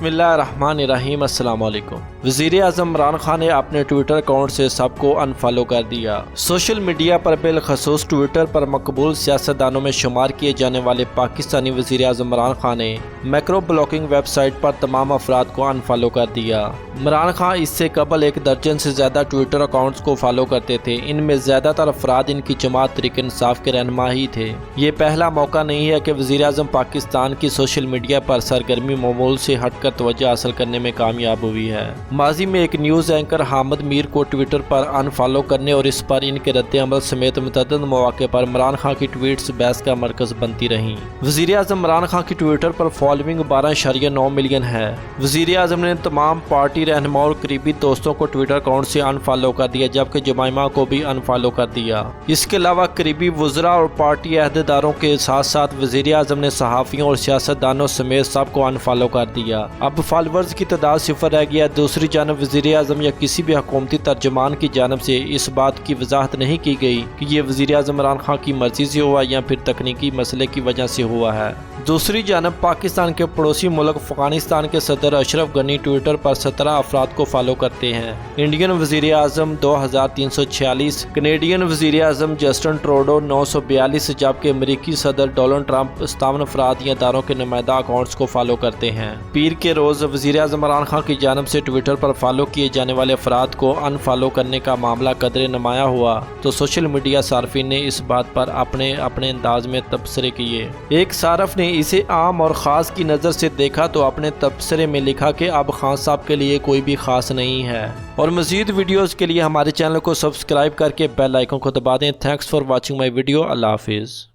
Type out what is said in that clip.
بسم اللہ الرحمن الرحیم۔ السلام علیکم۔ وزیر اعظم عمران خان نے اپنے ٹویٹر اکاؤنٹ سے سب کو انفالو کر دیا۔ سوشل میڈیا پر بالخصوص ٹویٹر پر مقبول سیاستدانوں میں شمار کیے جانے والے پاکستانی وزیر اعظم عمران خان نے مائکرو بلاگنگ ویب سائٹ پر تمام افراد کو انفالو کر دیا۔ عمران خان اس سے قبل 1 درجن سے زیادہ ٹویٹر اکاؤنٹس کو فالو کرتے تھے۔ ان میں زیادہ تر افراد ان کی جماعت تحریک انصاف کے رہنما ہی تھے۔ یہ پہلا موقع نہیں ہے کہ وزیر اعظم پاکستان کی سوشل میڈیا پر سرگرمی معمول سے ہٹ کر توجہ حاصل کرنے میں کامیاب ہوئی ہے۔ ماضی میں ایک نیوز اینکر حامد میر کو ٹویٹر پر انفالو کرنے اور اس پر ان کے رد عمل سمیت متعدد مواقع پر عمران خان کی ٹویٹس بحث کا مرکز بنتی رہیں۔ وزیر اعظم عمران خان کی ٹویٹر پر فالوئنگ 12.9 ملین ہے۔ وزیر اعظم نے تمام پارٹی رہنماؤں اور قریبی دوستوں کو ٹویٹر اکاؤنٹ سے انفالو کر دیا، جبکہ جمائمہ کو بھی انفالو کر دیا۔ اس کے علاوہ قریبی وزراء اور پارٹی عہدیداروں کے ساتھ ساتھ وزیر اعظم نے صحافیوں اور سیاستدانوں سمیت سب کو انفالو کر دیا۔ اب فالوورز کی تعداد 0 رہ گیا۔ دوسری جانب وزیر اعظم یا کسی بھی حکومتی ترجمان کی جانب سے اس بات کی وضاحت نہیں کی گئی کہ یہ وزیر اعظم عمران خان کی مرضی سے ہوا یا پھر تکنیکی مسئلے کی وجہ سے ہوا ہے۔ دوسری جانب پاکستان کے پڑوسی ملک افغانستان کے صدر اشرف غنی ٹویٹر پر 17 افراد کو فالو کرتے ہیں۔ انڈین وزیر اعظم 2346، کینیڈین وزیر اعظم جسٹن ٹروڈو 942، جبکہ امریکی صدر ڈونلڈ ٹرمپ 57 افراد یا اداروں کے نمائندہ اکاؤنٹس کو فالو کرتے ہیں۔ پیر کے روز وزیر اعظم عمران خان کی جانب سے ٹویٹر پر فالو کیے جانے والے افراد کو انفالو کرنے کا معاملہ قدرے نمایاں ہوا تو سوشل میڈیا صارفین نے اس بات پر اپنے انداز میں تبصرے کیے۔ ایک صارف نے اسے عام اور خاص کی نظر سے دیکھا تو اپنے تبصرے میں لکھا کہ اب خان صاحب کے لیے کوئی بھی خاص نہیں ہے۔ اور مزید ویڈیوز کے لیے ہمارے چینل کو سبسکرائب کر کے بیل آئیکن کو دبا دیں۔ Thanks for watching my video. اللہ حافظ۔